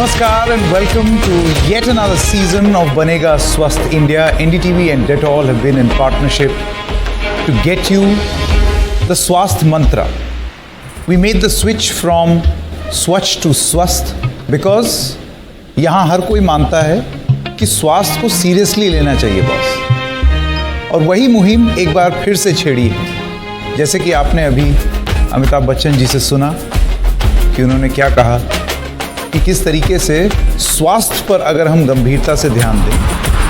Namaskar and welcome to yet another season of Banega Swasth India. NDTV and Dettol have been in partnership to get you the Swasth mantra. We made the switch from Swachh to Swasth because यहाँ हर कोई मानता है कि स्वास्थ्य को seriously लेना चाहिए boss. और वही मुहिम एक बार फिर से छेड़ी है। जैसे कि आपने अभी अमिताभ बच्चन जी से सुना कि उन्होंने क्या कहा कि किस तरीके से स्वास्थ्य पर अगर हम गंभीरता से ध्यान दें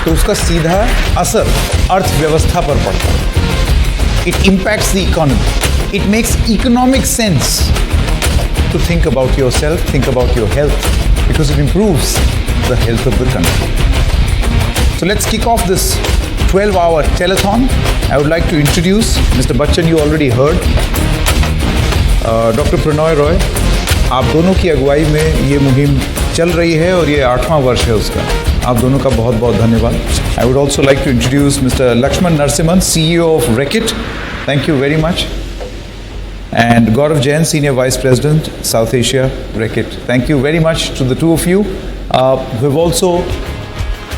तो उसका सीधा असर अर्थव्यवस्था पर पड़ता है। It impacts the economy. It makes economic sense to think about yourself, think about your health, because it improves the health of the country. So let's kick off this 12-hour telethon. I would like to introduce Mr. Bachchan. You already heard. Dr. Pranoy Roy. आप दोनों की अगुवाई में ये मुहिम चल रही है और ये 8वां वर्ष है उसका। आप दोनों का बहुत बहुत धन्यवाद। I would also like to introduce Mr. Lakshman Narasimhan, CEO of Reckitt. Thank you very much. And Gaurav Jain, Senior Vice President, South Asia, Reckitt. Thank you very much to the two of you. We've also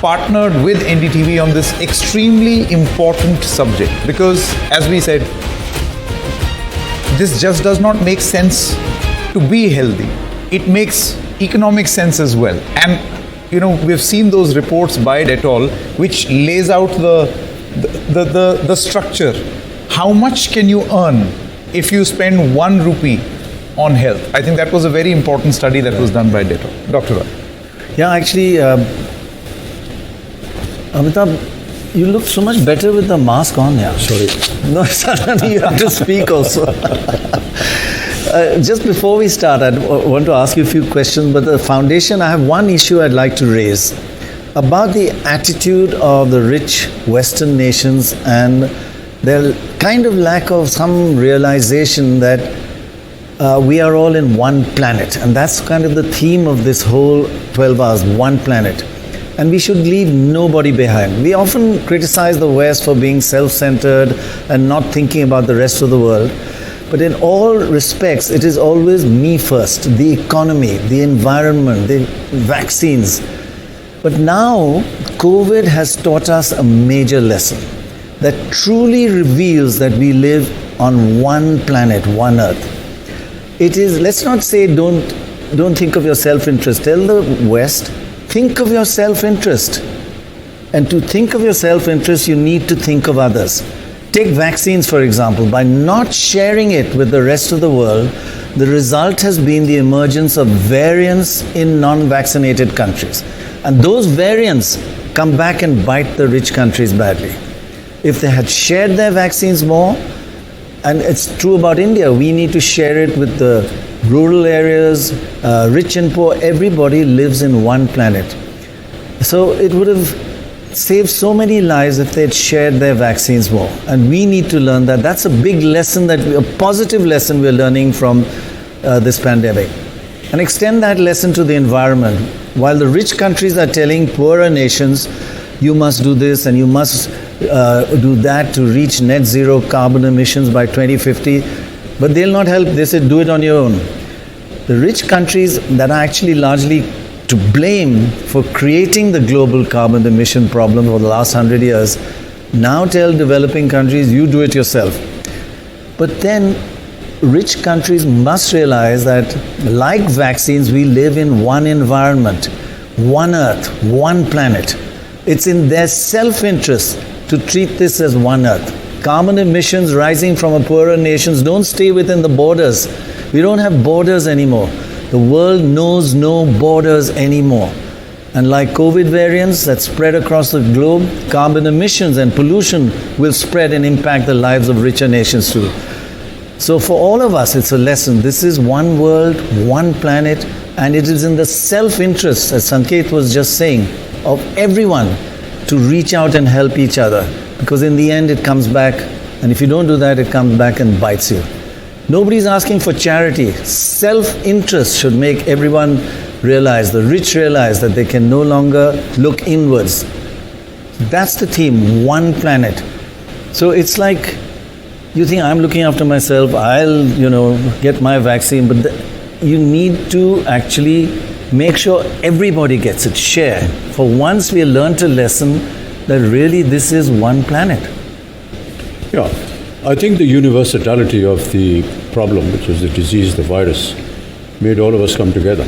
partnered with NDTV on this extremely important subject because, as we said, this just does not make sense to be healthy. It makes economic sense as well. And you know, we've seen those reports by Dettol which lays out the structure. How much can you earn if you spend 1 rupee on health? I think that was a very important study that was done by Dettol. Dr. Roy. Yeah, actually, Amitabh, you look so much better with the mask on. Yeah. Sorry. No, suddenly you have to speak also. Just before we start, I want to ask you a few questions, but the foundation, I have one issue I'd like to raise about the attitude of the rich Western nations and their kind of lack of some realization that we are all in one planet. And that's kind of the theme of this whole 12 hours, one planet. And we should leave nobody behind. We often criticize the West for being self-centered and not thinking about the rest of the world. But in all respects, it is always me first, the economy, the environment, the vaccines. But now, COVID has taught us a major lesson that truly reveals that we live on one planet, one earth. It is, let's not say don't think of your self-interest. Tell the West, think of your self-interest. And to think of your self-interest, you need to think of others. Take vaccines, for example. By not sharing it with the rest of the world, the result has been the emergence of variants in non-vaccinated countries. And those variants come back and bite the rich countries badly. If they had shared their vaccines more, and it's true about India, we need to share it with the rural areas, rich and poor, everybody lives in one planet. So it would have saved so many lives if they had shared their vaccines more. And we need to learn that. That's a big lesson, a positive lesson we're learning from this pandemic. And extend that lesson to the environment. While the rich countries are telling poorer nations, you must do this and you must do that to reach net zero carbon emissions by 2050, but they'll not help. They said, do it on your own. The rich countries that are actually largely to blame for creating the global carbon emission problem over the last 100 years, now tell developing countries, you do it yourself. But then, rich countries must realize that, like vaccines, we live in one environment, one earth, one planet. It's in their self-interest to treat this as one earth. Carbon emissions rising from poorer nations don't stay within the borders. We don't have borders anymore. The world knows no borders anymore. And like COVID variants that spread across the globe, carbon emissions and pollution will spread and impact the lives of richer nations too. So for all of us, it's a lesson. This is one world, one planet, and it is in the self-interest, as Sanket was just saying, of everyone to reach out and help each other. Because in the end, it comes back, and if you don't do that, it comes back and bites you. Nobody's asking for charity. Self-interest should make everyone realize, the rich realize that they can no longer look inwards. That's the theme, one planet. So it's like, you think I'm looking after myself, I'll, get my vaccine, but you need to actually make sure everybody gets it, share. For once we learned a lesson that really this is one planet. Yeah, I think the universality of the problem, which is the disease, the virus, made all of us come together.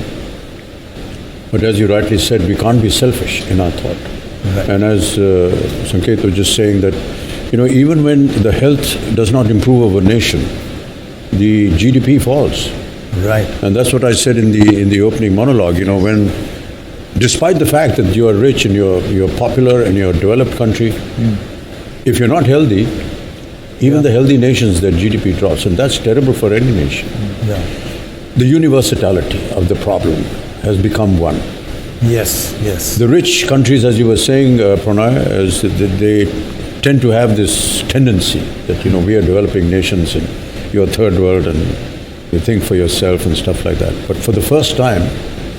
But as you rightly said, we can't be selfish in our thought. Right. And as Sanket was just saying that, even when the health does not improve of a nation, the GDP falls. Right. And that's what I said in the opening monologue. When, despite the fact that you are rich and you're popular and you're a developed country, if you're not healthy, even the healthy nations, their GDP drops, and that's terrible for any nation. Yeah. The universality of the problem has become one. Yes, yes. The rich countries, as you were saying, Pranay, they tend to have this tendency that, we are developing nations and you're third world and you think for yourself and stuff like that. But for the first time,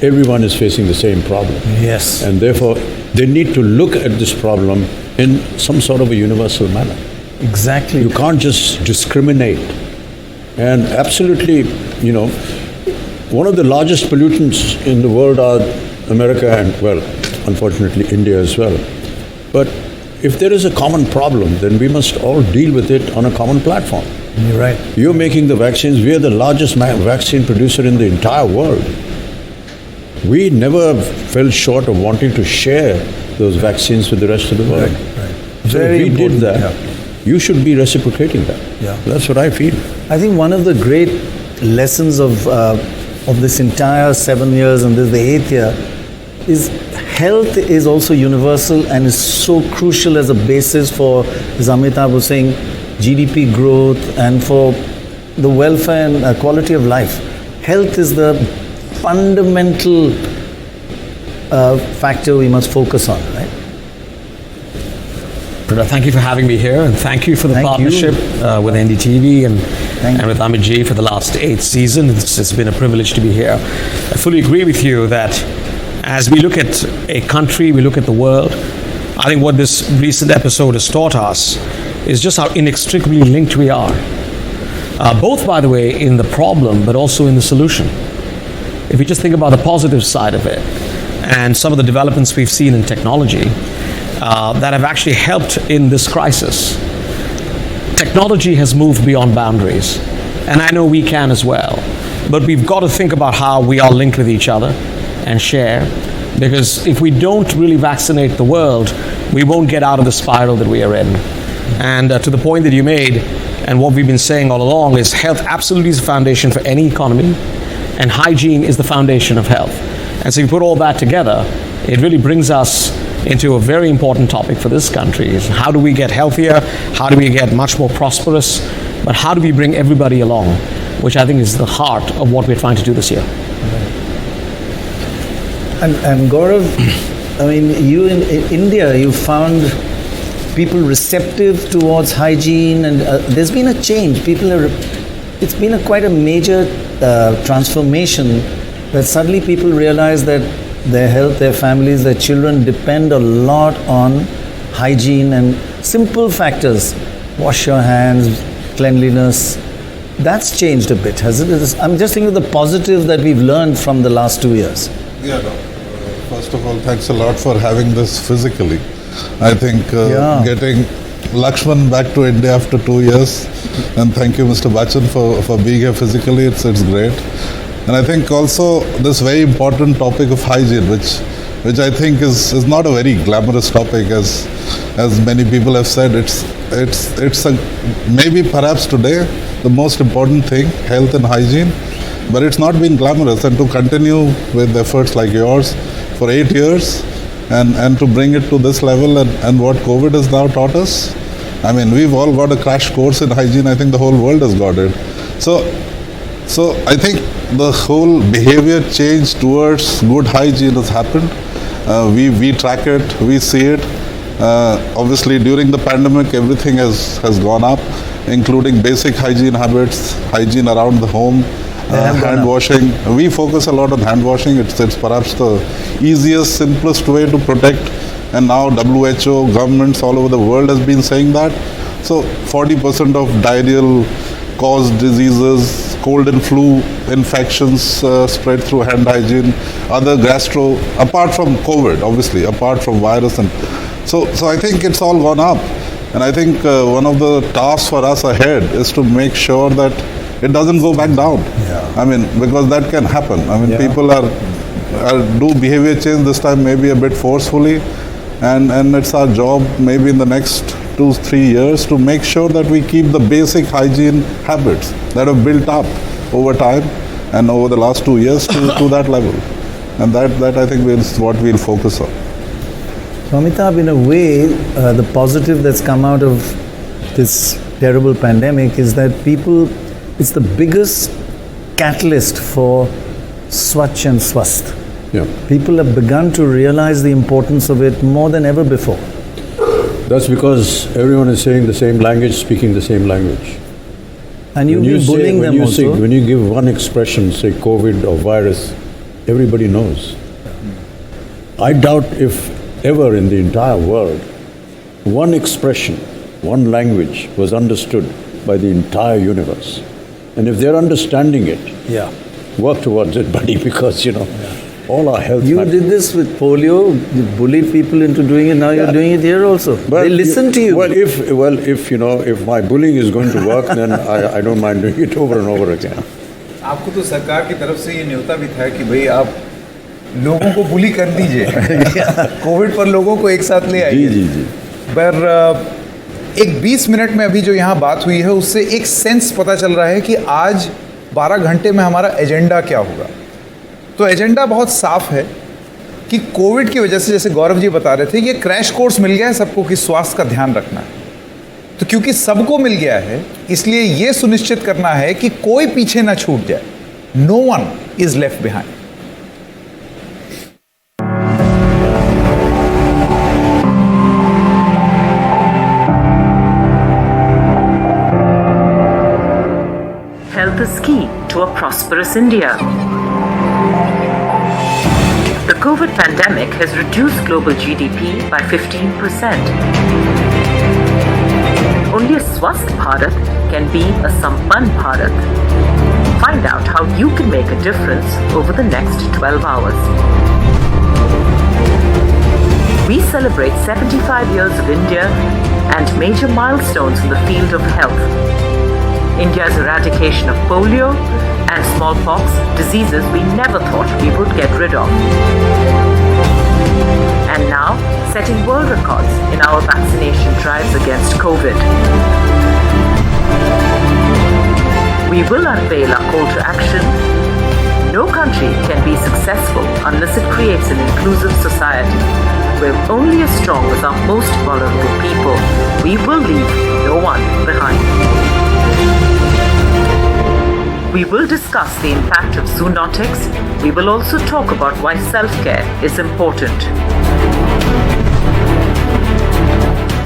everyone is facing the same problem. Yes. And therefore, they need to look at this problem in some sort of a universal manner. Exactly. You can't just discriminate. And absolutely, one of the largest pollutants in the world are America and, well, unfortunately, India as well. But if there is a common problem, then we must all deal with it on a common platform. You're right. You're making the vaccines. We are the largest vaccine producer in the entire world. We never fell short of wanting to share those vaccines with the rest of the world. Right. So Very if we did important, that, you should be reciprocating that. Yeah. That's what I feel. I think one of the great lessons of this entire 7 years and this the 8th year is health is also universal and is so crucial as a basis for, as Amitabh was saying, GDP growth and for the welfare and quality of life. Health is the fundamental factor we must focus on, right? Thank you for having me here, and thank you for the Thank partnership you. with NDTV and Thank you. with Amit Ji for the last 8th season. It's been a privilege to be here. I fully agree with you that as we look at a country, we look at the world, I think what this recent episode has taught us is just how inextricably linked we are. Both, by the way, in the problem, but also in the solution. If you just think about the positive side of it, and some of the developments we've seen in technology, that have actually helped in this crisis. Technology has moved beyond boundaries, and I know we can as well. But we've got to think about how we are linked with each other and share, because if we don't really vaccinate the world, we won't get out of the spiral that we are in. And to the point that you made, and what we've been saying all along, is health absolutely is a foundation for any economy, and hygiene is the foundation of health. And so you put all that together, it really brings us into a very important topic for this country. Is how do we get healthier? How do we get much more prosperous? But how do we bring everybody along? Which I think is the heart of what we're trying to do this year. And Gaurav, I mean, you in India, you found people receptive towards hygiene, and there's been a change. It's been quite a major transformation that suddenly people realize that their health, their families, their children depend a lot on hygiene and simple factors. Wash your hands, cleanliness. That's changed a bit, has it? I'm just thinking of the positives that we've learned from the last 2 years. Yeah, no. First of all, thanks a lot for having this physically. I think getting Lakshman back to India after 2 years, and thank you, Mr. Bachchan, for being here physically. It's great. And I think also this very important topic of hygiene, which I think is not a very glamorous topic, as many people have said. It's maybe perhaps today the most important thing, health and hygiene, but it's not been glamorous. And to continue with efforts like yours for 8 years and to bring it to this level and what COVID has now taught us, I mean, we've all got a crash course in hygiene. I think the whole world has got it. So I think the whole behavior change towards good hygiene has happened. We track it, we see it. Obviously, during the pandemic, everything has gone up, including basic hygiene habits, hygiene around the home, hand washing. We focus a lot on hand washing. It's perhaps the easiest, simplest way to protect. And now WHO, governments all over the world has been saying that. So 40% of diarrheal caused diseases, cold and flu infections spread through hand hygiene, other gastro, apart from COVID, obviously, apart from virus. And so I think it's all gone up. And I think one of the tasks for us ahead is to make sure that it doesn't go back down. I mean, because that can happen. I mean, people are do behavior change this time maybe a bit forcefully, and it's our job maybe in the next 2-3 years to make sure that we keep the basic hygiene habits that have built up over time and over the last 2 years to that level. And that I think is what we'll focus on. So Amitabh, in a way, the positive that's come out of this terrible pandemic is that it's the biggest catalyst for Swachh and Swasth. Yeah. People have begun to realize the importance of it more than ever before. That's because everyone is saying the same language, speaking the same language. And you've been bullying them also. When you give one expression, say COVID or virus, everybody knows. I doubt if ever in the entire world, one expression, one language was understood by the entire universe. And if they're understanding it, work towards it, buddy, because, all our health... You did this with polio, you bullied people into doing it, now you're doing it here also. But they listen to you. Well, if my bullying is going to work, then I don't mind doing it over and over again. आपको तो सरकार की तरफ से ये न्योता भी था कि भाई आप लोगों को बुली कर दीजिए कोविड पर लोगों को एक साथ ले आइए। जी। पर एक 20 मिनट में अभी जो यहाँ बात हुई है उससे एक सेंस पता चल रहा है कि आज 12 घंटे में हमारा एजेंडा क्या होगा। तो एजेंडा बहुत साफ है कि कोविड की वजह से, जैसे गौरव जी बता रहे थे, ये क्रैश कोर्स मिल गया है सबको कि स्वास्थ्य का ध्यान रखना है। तो क्योंकि सबको मिल गया है इसलिए ये सुनिश्चित करना है कि कोई पीछे ना छूट जाए। No one is left behind. Health is key to a prosperous India. The COVID pandemic has reduced global GDP by 15%. Only a Swasth Bharat can be a Sampann Bharat. Find out how you can make a difference over the next 12 hours. We celebrate 75 years of India and major milestones in the field of health. India's eradication of polio and smallpox, diseases we never thought we would get rid of. And now, setting world records in our vaccination drives against COVID. We will unveil our call to action. No country can be successful unless it creates an inclusive society where only as strong as our most vulnerable people. We will leave no one behind. We will discuss the impact of zoonotics. We will also talk about why self-care is important.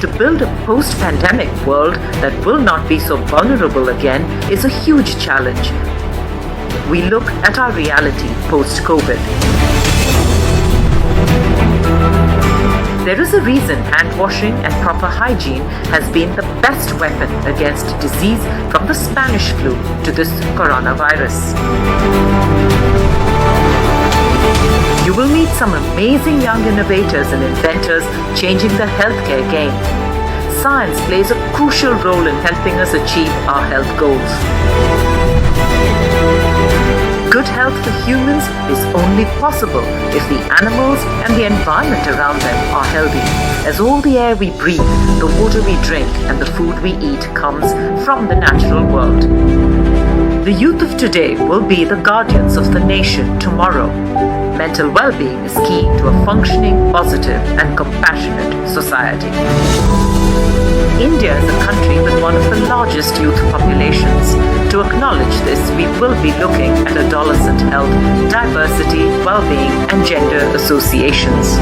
To build a post-pandemic world that will not be so vulnerable again is a huge challenge. We look at our reality post-COVID. There is a reason hand washing and proper hygiene has been the best weapon against disease, from the Spanish flu to this coronavirus. You will meet some amazing young innovators and inventors changing the healthcare game. Science plays a crucial role in helping us achieve our health goals. Good health for humans is only possible if the animals and the environment around them are healthy, as all the air we breathe, the water we drink, and the food we eat comes from the natural world. The youth of today will be the guardians of the nation tomorrow. Mental well-being is key to a functioning, positive, and compassionate society. India is a country with one of the largest youth populations. To acknowledge this, we will be looking at adolescent health, diversity, well-being, and gender associations.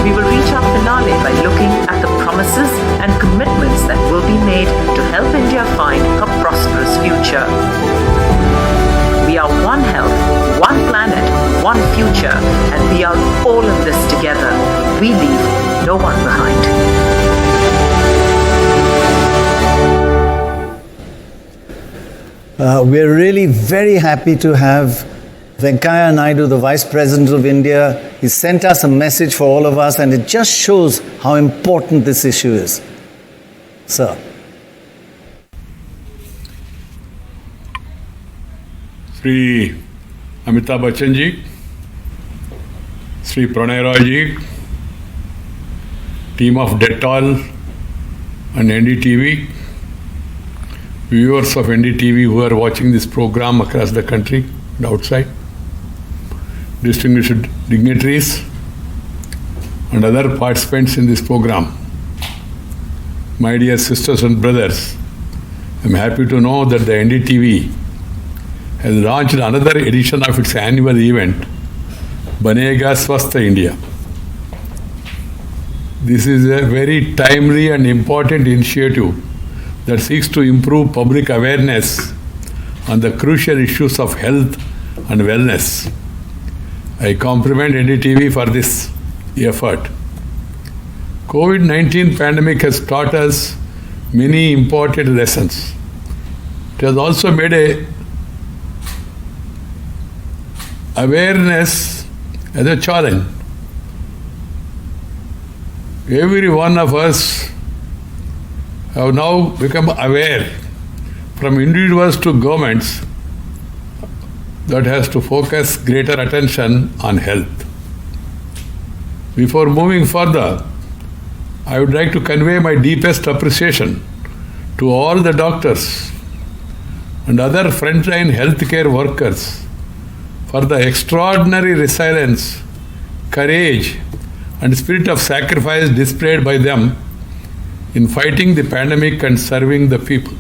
We will reach our finale by looking at the promises and commitments that will be made to help India find a prosperous future. We are one health, one planet, one future, and we are all in this together. We leave no one behind. We're really very happy to have Venkaiah Naidu, the Vice President of India. He sent us a message for all of us, and it just shows how important this issue is. Sir. Sri Amitabh Bachchan ji, Sri Pranay Roy ji, team of Dettol and NDTV, viewers of NDTV who are watching this program across the country and outside, distinguished dignitaries and other participants in this program. My dear sisters and brothers, I am happy to know that the NDTV has launched another edition of its annual event, Banega Swasth India. This is a very timely and important initiative that seeks to improve public awareness on the crucial issues of health and wellness. I compliment NDTV for this effort. COVID-19 pandemic has taught us many important lessons. It has also made a awareness as a challenge. Every one of us have now become aware, from individuals to governments, that has to focus greater attention on health. Before moving further, I would like to convey my deepest appreciation to all the doctors and other frontline healthcare workers for the extraordinary resilience, courage, and spirit of sacrifice displayed by them in fighting the pandemic and serving the people.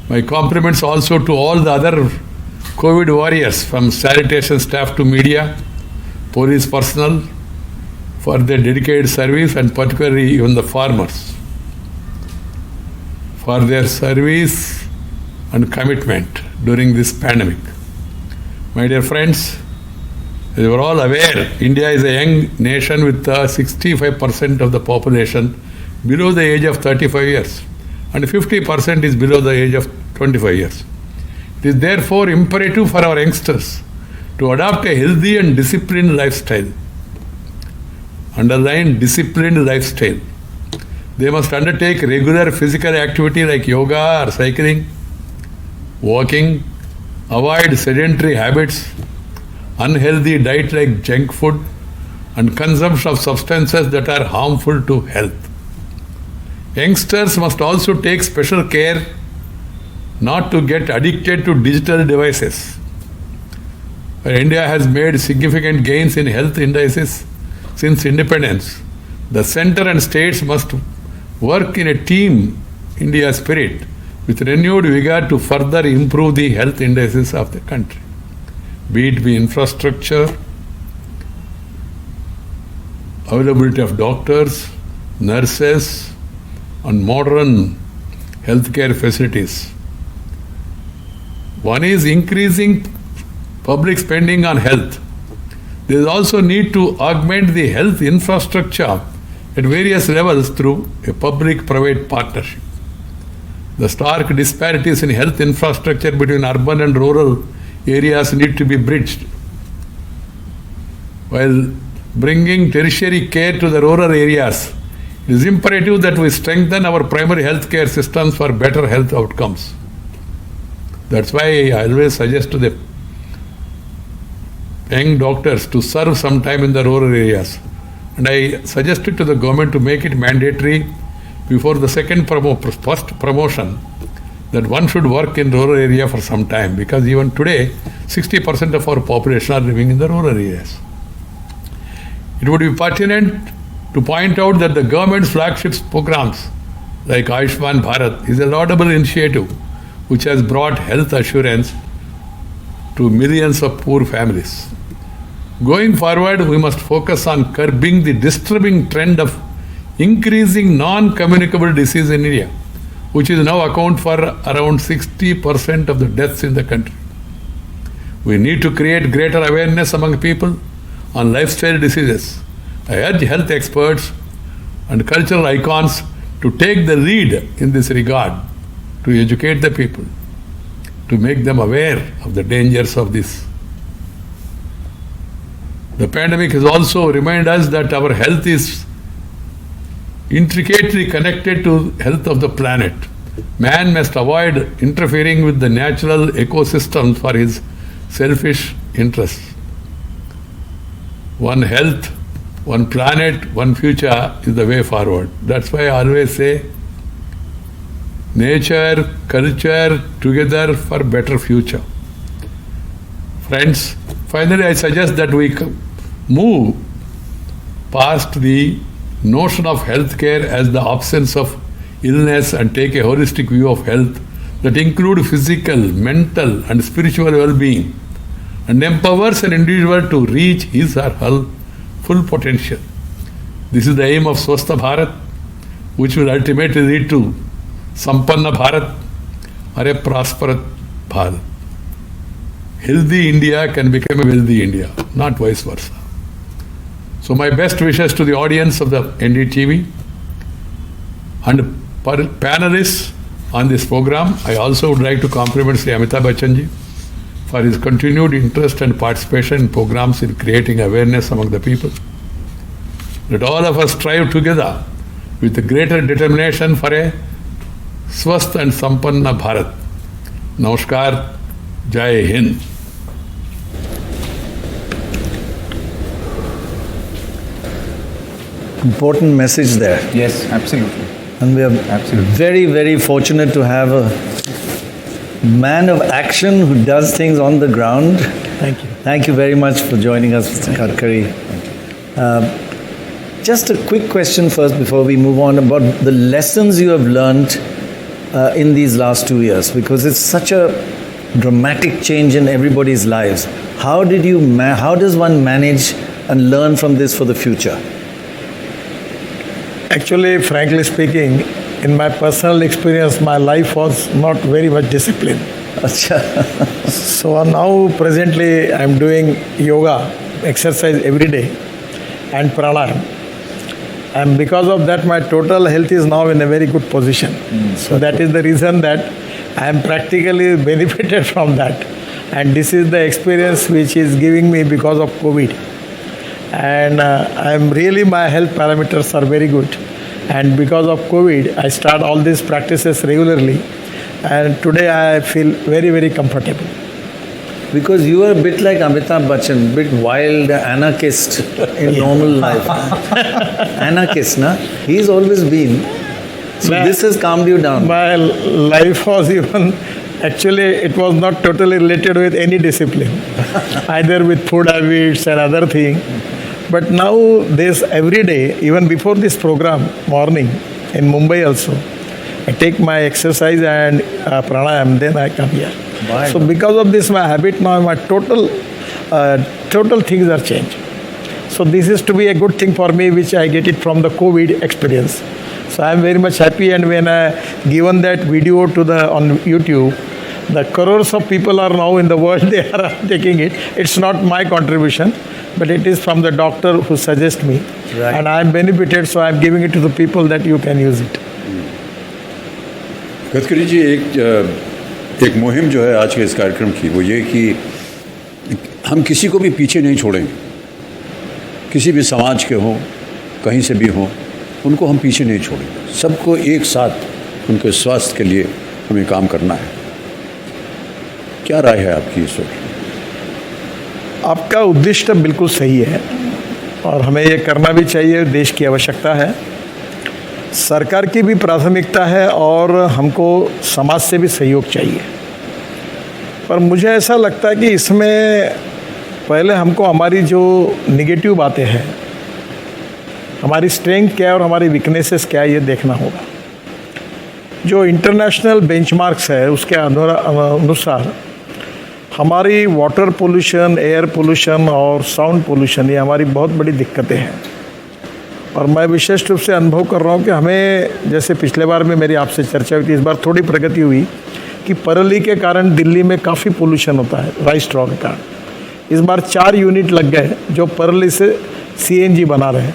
My compliments also to all the other COVID warriors, from sanitation staff to media, police personnel, for their dedicated service, and particularly even the farmers for their service and commitment during this pandemic. My dear friends, as you are all aware, India is a young nation with 65% of the population below the age of 35 years, and 50% is below the age of 25 years. It is therefore imperative for our youngsters to adopt a healthy and disciplined lifestyle. Underline disciplined lifestyle. They must undertake regular physical activity like yoga or cycling, walking, avoid sedentary habits, unhealthy diet like junk food, and consumption of substances that are harmful to health. Youngsters must also take special care not to get addicted to digital devices. India has made significant gains in health indices since independence. The center and states must work in a team India spirit with renewed vigor to further improve the health indices of the country, be it the infrastructure, availability of doctors, nurses, and modern healthcare facilities. One is increasing public spending on health. There is also need to augment the health infrastructure at various levels through a public-private partnership. The stark disparities in health infrastructure between urban and rural areas need to be bridged, while bringing tertiary care to the rural areas. It is imperative that we strengthen our primary health care systems for better health outcomes. That's why I always suggest to the young doctors to serve some time in the rural areas. And I suggested to the government to make it mandatory before the first promotion, that one should work in rural area for some time, because even today 60% of our population are living in the rural areas. It would be pertinent to point out that the government's flagship programs like Ayushman Bharat is a laudable initiative which has brought health assurance to millions of poor families. Going forward, we must focus on curbing the disturbing trend of increasing non-communicable disease in India, which is now account for around 60% of the deaths in the country. We need to create greater awareness among people on lifestyle diseases. I urge health experts and cultural icons to take the lead in this regard, to educate the people. to make them aware of the dangers of this. The pandemic has also reminded us that our health is intricately connected to health of the planet. Man must avoid interfering with the natural ecosystem for his selfish interests. One health, one planet, one future is the way forward. That's why I always say, nature, culture, together for better future. Friends, finally I suggest that we move past the notion of healthcare as the absence of illness and take a holistic view of health that include physical, mental and spiritual well-being and empowers an individual to reach his or her full potential. This is the aim of Swasth Bharat, which will ultimately lead to Sampanna Bharat or a prosperous Bharat. Healthy India can become a wealthy India, not vice versa. So my best wishes to the audience of the NDTV and panelists on this program. I also would like to compliment Sri Amitabh Bachchan ji for his continued interest and participation in programs in creating awareness among the people. Let all of us strive together with a greater determination for a Swasth and Sampanna Bharat. Namaskar, Jai Hind. Important message there. Yes, absolutely. And we are very, very fortunate to have a man of action who does things on the ground. Thank you. Thank you very much for joining us, Mr. Gadkari. Just a quick question first before we move on about the lessons you have learned in these last 2 years, because it's such a dramatic change in everybody's lives. How does one manage and learn from this for the future? Actually, frankly speaking, in my personal experience, my life was not very much disciplined. So now presently I am doing yoga, exercise every day and pranayam. And because of that my total health is now in a very good position. So that is the reason that I am practically benefited from that. And this is the experience which is giving me because of COVID. And my health parameters are very good. And because of COVID, I start all these practices regularly. And today I feel very, very comfortable. Because you are a bit like Amitabh Bachchan, a bit wild, anarchist in normal life. Anarchist, na? He's always been. So this has calmed you down. My life was actually it was not totally related with any discipline, either with food habits and other things. But now this every day, even before this program, morning in Mumbai also, I take my exercise and pranayam, then I come here. Why? So because of this, my habit now, my total things are changed. So this is to be a good thing for me, which I get it from the COVID experience. So I am very much happy, and when I given that video on YouTube, the crores of people are now in the world, they are taking it. It's not my contribution, but it is from the doctor who suggests me. Right. And I am benefited, so I am giving it to the people that you can use it. Gadkari ji, एक मुहिम जो है आज के इस कार्यक्रम की, वो ये कि हम किसी को भी पीछे नहीं छोड़ेंगे, किसी भी समाज के हों, कहीं से भी हों, उनको हम पीछे नहीं छोड़ेंगे। सबको एक साथ उनके स्वास्थ्य के लिए हमें काम करना है। क्या राय है आपकी इस वक्त? आपका उद्देश्य बिल्कुल सही है और हमें ये करना भी चाहिए, देश की आवश्यकता है, सरकार की भी प्राथमिकता है और हमको समाज से भी सहयोग चाहिए। पर मुझे ऐसा लगता है कि इसमें पहले हमको हमारी जो निगेटिव बातें हैं, हमारी स्ट्रेंथ क्या है और हमारी वीकनेसेस क्या है, ये देखना होगा। जो इंटरनेशनल बेंचमार्क्स है उसके अनुसार हमारी वाटर पोल्यूशन, एयर पोल्यूशन और साउंड पोल्यूशन, ये हमारी बहुत बड़ी दिक्कतें हैं। और मैं विशेष रूप से अनुभव कर रहा हूँ कि हमें, जैसे पिछले बार में मेरी आपसे चर्चा हुई थी, इस बार थोड़ी प्रगति हुई कि परली के कारण दिल्ली में काफ़ी पोल्यूशन होता है, राइस स्ट्रॉ के कारण। इस बार 4 यूनिट लग गए जो परली से CNG बना रहे हैं।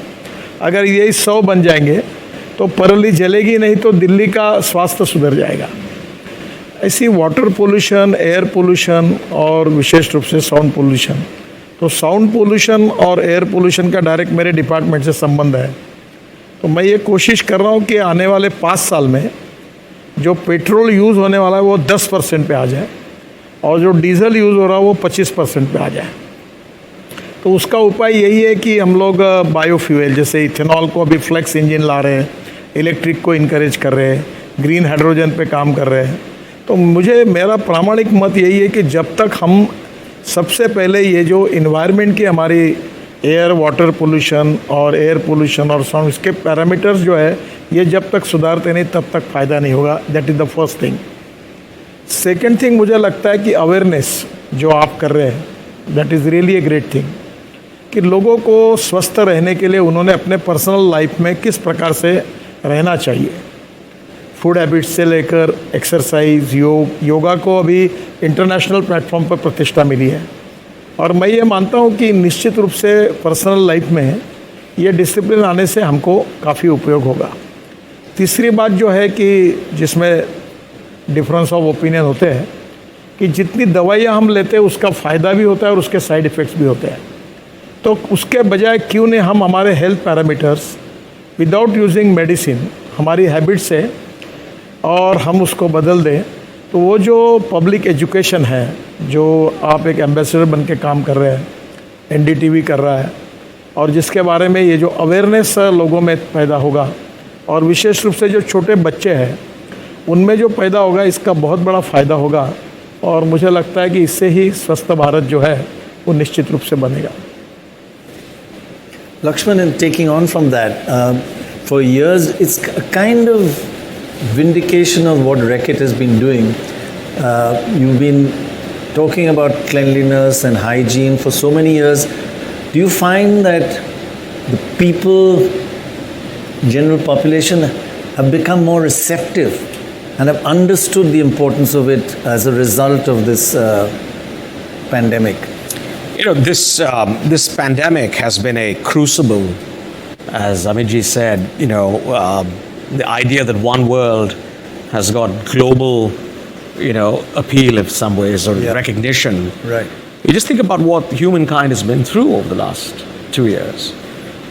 अगर यही 100 बन जाएंगे तो परली जलेगी नहीं, तो दिल्ली का स्वास्थ्य सुधर जाएगा। ऐसी वाटर पोल्यूशन, एयर पोल्यूशन और विशेष रूप से साउंड पोल्यूशन। तो साउंड पोल्यूशन और एयर पोल्यूशन का डायरेक्ट मेरे डिपार्टमेंट से संबंध है। तो मैं ये कोशिश कर रहा हूँ कि आने वाले 5 साल में जो पेट्रोल यूज़ होने वाला है वो 10% पे आ जाए और जो डीजल यूज़ हो रहा है वो 25% पे आ जाए। तो उसका उपाय यही है कि हम लोग बायोफ्यूल जैसे इथेनॉल को अभी फ्लेक्स इंजन ला रहे हैं, इलेक्ट्रिक को इनकरेज कर रहे हैं, ग्रीन हाइड्रोजन पे काम कर रहे हैं। तो मेरा प्रामाणिक मत यही है कि जब तक हम सबसे पहले ये जो इन्वायरमेंट की हमारी एयर वाटर पोल्यूशन और एयर पोल्यूशन और साउंड, इसके पैरामीटर्स जो है ये जब तक सुधारते नहीं तब तक फ़ायदा नहीं होगा। That is the first thing. Second thing, मुझे लगता है कि अवेयरनेस जो आप कर रहे हैं that is really a great thing, कि लोगों को स्वस्थ रहने के लिए उन्होंने अपने पर्सनल लाइफ में किस प्रकार से रहना चाहिए, फूड हैबिट्स से लेकर एक्सरसाइज, योगा को अभी इंटरनेशनल प्लेटफॉर्म पर प्रतिष्ठा मिली है। और मैं ये मानता हूँ कि निश्चित रूप से पर्सनल लाइफ में ये डिसिप्लिन आने से हमको काफ़ी उपयोग होगा। तीसरी बात जो है कि जिसमें डिफरेंस ऑफ ओपिनियन होते हैं कि जितनी दवाइयाँ हम लेते हैं उसका फ़ायदा भी होता है और उसके साइड इफ़ेक्ट्स भी होते हैं। तो उसके बजाय क्यों नहीं हम हमारे health parameters without using medicine हमारी हैबिट से और हम उसको बदल दें। तो वो जो पब्लिक एजुकेशन है, जो आप एक एम्बेसडर बन के काम कर रहे हैं, एनडीटीवी कर रहा है, और जिसके बारे में ये जो अवेयरनेस लोगों में पैदा होगा और विशेष रूप से जो छोटे बच्चे हैं उनमें जो पैदा होगा, इसका बहुत बड़ा फ़ायदा होगा। और मुझे लगता है कि इससे ही स्वस्थ भारत जो है वो निश्चित रूप से बनेगा। Lakshman, and taking on from that, for years it's a kind of vindication of what Reckitt has been doing. You've been talking about cleanliness and hygiene for so many years. Do you find that the people, general population, have become more receptive and have understood the importance of it as a result of this pandemic? You know, this pandemic has been a crucible, as Amitji said. You know, the idea that one world has got global, appeal in some ways or recognition. Right. You just think about what humankind has been through over the last 2 years,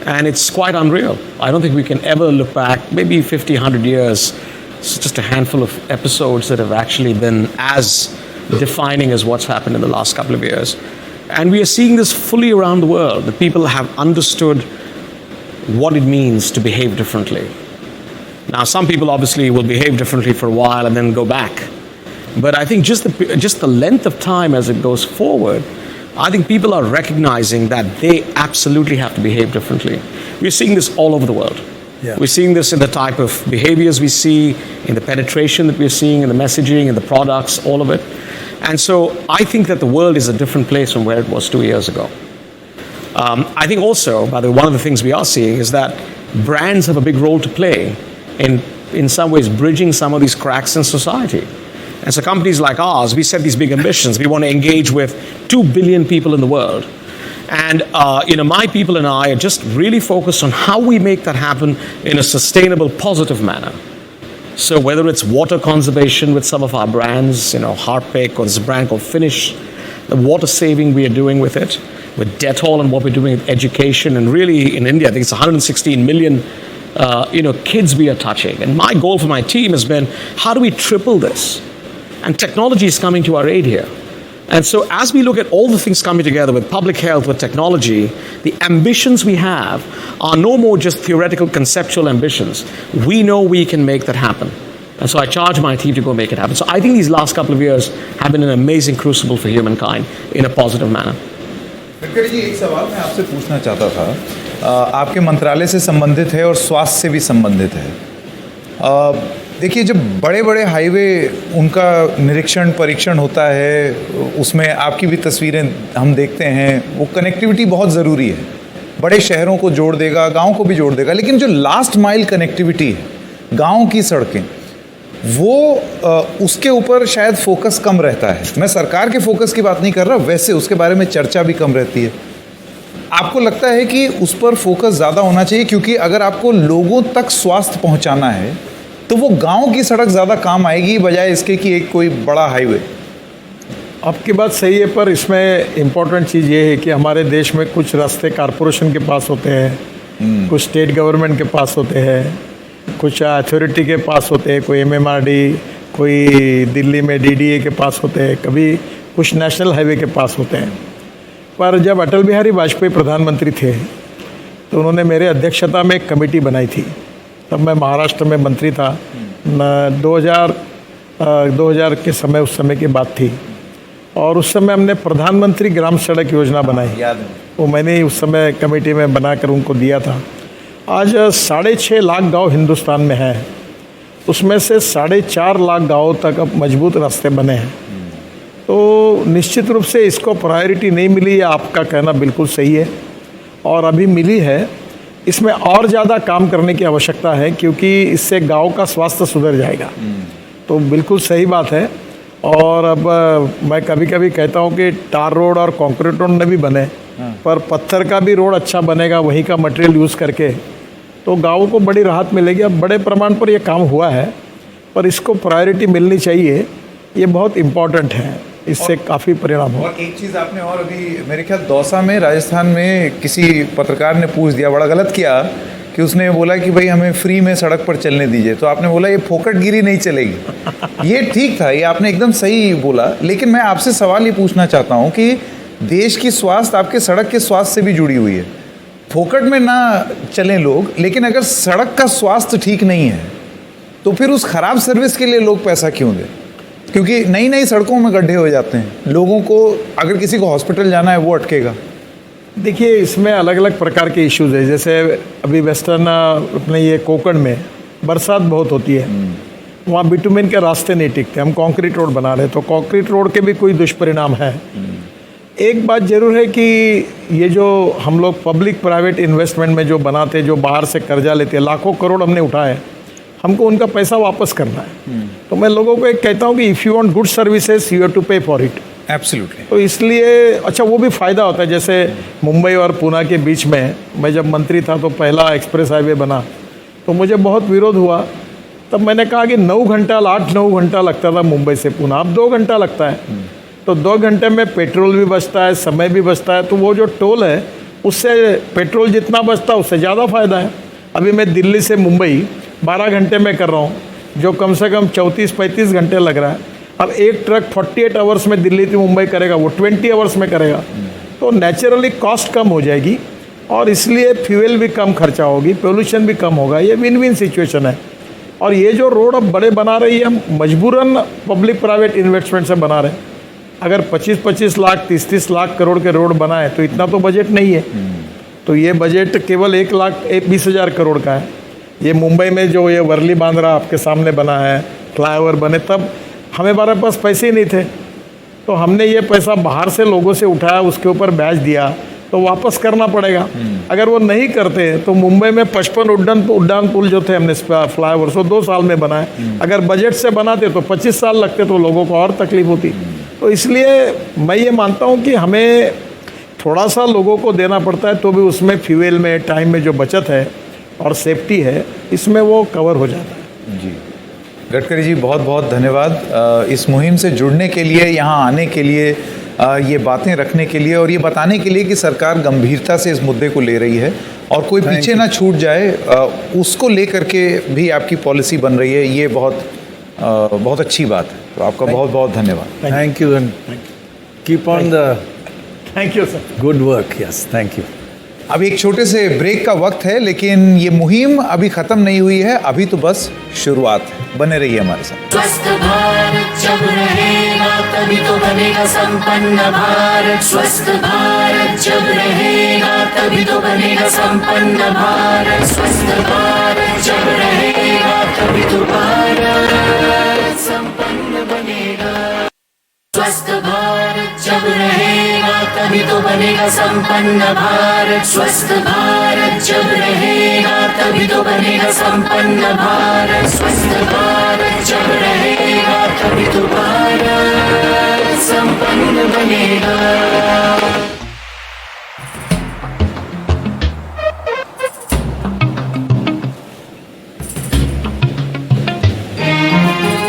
and it's quite unreal. I don't think we can ever look back, maybe 50, 100 years. It's just a handful of episodes that have actually been as defining as what's happened in the last couple of years. And we are seeing this fully around the world, that people have understood what it means to behave differently. Now, some people obviously will behave differently for a while and then go back. But I think just the length of time as it goes forward, I think people are recognizing that they absolutely have to behave differently. We're seeing this all over the world. Yeah. We're seeing this in the type of behaviors we see, in the penetration that we're seeing, in the messaging, in the products, all of it. And so I think that the world is a different place from where it was 2 years ago. I think also, by the way, one of the things we are seeing is that brands have a big role to play in some ways bridging some of these cracks in society. And so companies like ours, we set these big ambitions. We want to engage with 2 billion people in the world. And my people and I are just really focused on how we make that happen in a sustainable, positive manner. So whether it's water conservation with some of our brands, Harpic, or this brand called Finish, the water saving we are doing with it, with Dettol and what we're doing with education, and really in India, I think it's 116 million, kids we are touching. And my goal for my team has been, how do we triple this? And technology is coming to our aid here. And so as we look at all the things coming together with public health, with technology, the ambitions we have are no more just theoretical, conceptual ambitions. We know we can make that happen. And so I charge my team to go make it happen. So I think these last couple of years have been an amazing crucible for humankind in a positive manner. Gadkari ji, एक सवाल मैं आपसे पूछना चाहता था, आपके मंत्रालय से संबंधित है और स्वास्थ्य से भी संबंधित है। देखिए, जब बड़े बड़े हाईवे उनका निरीक्षण परीक्षण होता है, उसमें आपकी भी तस्वीरें हम देखते हैं। वो कनेक्टिविटी बहुत ज़रूरी है, बड़े शहरों को जोड़ देगा, गांव को भी जोड़ देगा। लेकिन जो लास्ट माइल कनेक्टिविटी है, गांव की सड़कें, वो उसके ऊपर शायद फोकस कम रहता है। मैं सरकार के फोकस की बात नहीं कर रहा, वैसे उसके बारे में चर्चा भी कम रहती है। आपको लगता है कि उस पर फोकस ज़्यादा होना चाहिए? क्योंकि अगर आपको लोगों तक स्वास्थ्य पहुंचाना है तो वो गांव की सड़क ज़्यादा काम आएगी बजाय इसके कि एक कोई बड़ा हाईवे। आपकी बात सही है, पर इसमें इम्पोर्टेंट चीज़ ये है कि हमारे देश में कुछ रास्ते कॉरपोरेशन के पास होते हैं, कुछ स्टेट गवर्नमेंट के पास होते हैं, कुछ अथॉरिटी के पास होते हैं, कोई MMRD, कोई दिल्ली में DDA के पास होते हैं, कभी कुछ नेशनल हाईवे के पास होते हैं। पर जब अटल बिहारी वाजपेयी प्रधानमंत्री थे तो उन्होंने मेरे अध्यक्षता में एक कमेटी बनाई थी। तब मैं महाराष्ट्र में मंत्री था, 2000 के समय, उस समय की बात थी। और उस समय हमने प्रधानमंत्री ग्राम सड़क योजना बनाई, याद है। वो मैंने ही उस समय कमेटी में बनाकर उनको दिया था। आज 6.5 लाख गांव हिंदुस्तान में हैं, उसमें से 4.5 लाख गाँव तक अब मजबूत रास्ते बने हैं। तो निश्चित रूप से इसको प्रायोरिटी नहीं मिली, ये आपका कहना बिल्कुल सही है, और अभी मिली है। इसमें और ज़्यादा काम करने की आवश्यकता है, क्योंकि इससे गांव का स्वास्थ्य सुधर जाएगा। तो बिल्कुल सही बात है। और अब मैं कभी कभी कहता हूँ कि टार रोड और कंक्रीट रोड न भी बने, पर पत्थर का भी रोड अच्छा बनेगा वहीं का मटेरियल यूज़ करके, तो गाँव को बड़ी राहत मिलेगी। अब बड़े प्रमाण पर यह काम हुआ है, पर इसको प्रायोरिटी मिलनी चाहिए, ये बहुत इम्पॉर्टेंट है, इससे काफ़ी परिणाम हो। और एक चीज़ आपने और अभी मेरे ख्याल दौसा में, राजस्थान में किसी पत्रकार ने पूछ दिया, बड़ा गलत किया कि उसने बोला कि भाई हमें फ्री में सड़क पर चलने दीजिए, तो आपने बोला ये फोकटगिरी नहीं चलेगी। ये ठीक था, ये आपने एकदम सही बोला। लेकिन मैं आपसे सवाल ये पूछना चाहता हूँ कि देश की स्वास्थ्य आपके सड़क के स्वास्थ्य से भी जुड़ी हुई है। फोकट में ना चलें लोग, लेकिन अगर सड़क का स्वास्थ्य ठीक नहीं है तो फिर उस खराब सर्विस के लिए लोग पैसा क्यों दें? क्योंकि नई नई सड़कों में गड्ढे हो जाते हैं, लोगों को अगर किसी को हॉस्पिटल जाना है वो अटकेगा। देखिए, इसमें अलग अलग प्रकार के इश्यूज है। जैसे अभी वेस्टर्न अपने ये कोकण में बरसात बहुत होती है, वहाँ बिटुमिन के रास्ते नहीं टिकते, हम कंक्रीट रोड बना रहे हैं, तो कंक्रीट रोड के भी कोई दुष्परिणाम है। एक बात जरूर है कि ये जो हम लोग पब्लिक प्राइवेट इन्वेस्टमेंट में जो बनाते, जो बाहर से कर्जा लेते हैं, लाखों करोड़ हमने उठाए, हमको उनका पैसा वापस करना है। तो मैं लोगों को एक कहता हूँ कि if you want good services you have to pay for it. Absolutely. तो इसलिए अच्छा वो भी फ़ायदा होता है। जैसे मुंबई और पुणे के बीच में मैं जब मंत्री था तो पहला एक्सप्रेस हाईवे बना, तो मुझे बहुत विरोध हुआ। तब मैंने कहा कि 8-9 घंटा लगता था मुंबई से पुणे, अब 2 घंटा लगता है। तो 2 घंटे में पेट्रोल भी बचता है, समय भी बचता है। तो वो जो टोल है उससे पेट्रोल जितना बचता है उससे ज़्यादा फ़ायदा है। अभी मैं दिल्ली से मुंबई 12 घंटे में कर रहा हूँ, जो कम से कम 34-35 घंटे लग रहा है। अब एक ट्रक 48 आवर्स में दिल्ली से मुंबई करेगा, वो 20 आवर्स में करेगा। तो नेचुरली कॉस्ट कम हो जाएगी और इसलिए फ्यूल भी कम खर्चा होगी, पोल्यूशन भी कम होगा। ये विन विन सिचुएशन है। और ये जो रोड अब बड़े बना रही है, हम मजबूरन पब्लिक प्राइवेट इन्वेस्टमेंट से बना रहे हैं। अगर 25-25 लाख 30-30 लाख करोड़ के रोड बनाए तो इतना तो बजट नहीं है। तो ये बजट केवल 1,20,000 करोड़ का है। ये मुंबई में जो ये वर्ली बांद्रा आपके सामने बना है, फ्लाईओवर बने, तब हमारे पास पैसे ही नहीं थे, तो हमने ये पैसा बाहर से लोगों से उठाया, उसके ऊपर ब्याज दिया, तो वापस करना पड़ेगा। अगर वो नहीं करते तो मुंबई में 55 उड्डान पुल जो थे हमने फ्लाईओवर वो 2 साल में बनाए। अगर बजट से बनाते तो 25 साल लगते, तो लोगों को और तकलीफ होती। तो इसलिए मैं ये मानता हूँ कि हमें थोड़ा सा लोगों को देना पड़ता है, तो भी उसमें फ्यूल में, टाइम में जो बचत है और सेफ्टी है, इसमें वो कवर हो जाता है। जी, गडकरी जी बहुत बहुत धन्यवाद इस मुहिम से जुड़ने के लिए, यहाँ आने के लिए, ये बातें रखने के लिए और ये बताने के लिए कि सरकार गंभीरता से इस मुद्दे को ले रही है और कोई पीछे ना छूट जाए, उसको लेकर के भी आपकी पॉलिसी बन रही है। ये बहुत अच्छी बात है। तो आपका बहुत बहुत धन्यवाद। Thank you and keep on the thank you sir. good work. Yes, thank you. अभी एक छोटे से ब्रेक का वक्त है, लेकिन ये मुहिम अभी ख़त्म नहीं हुई है, अभी तो बस शुरुआत है। बने रहिए हमारे साथ। स्वस्थ भारत जब रहेगा तभी तो बनेगा संपन्न भारत। स्वस्थ भारत जब रहेगा तभी तो बनेगा संपन्न भारत। स्वस्थ भारत जब रहेगा तभी तो भारत संपन्न बनेगा। स्वस्थ भारत जब रहेगा तभी तो बनेगा संपन्न भारत। स्वस्थ भारत जब रहेगा तभी तो बनेगा संपन्न भारत। स्वस्थ भारत जब रहेगा तभी तो भारत संपन्न बनेगा।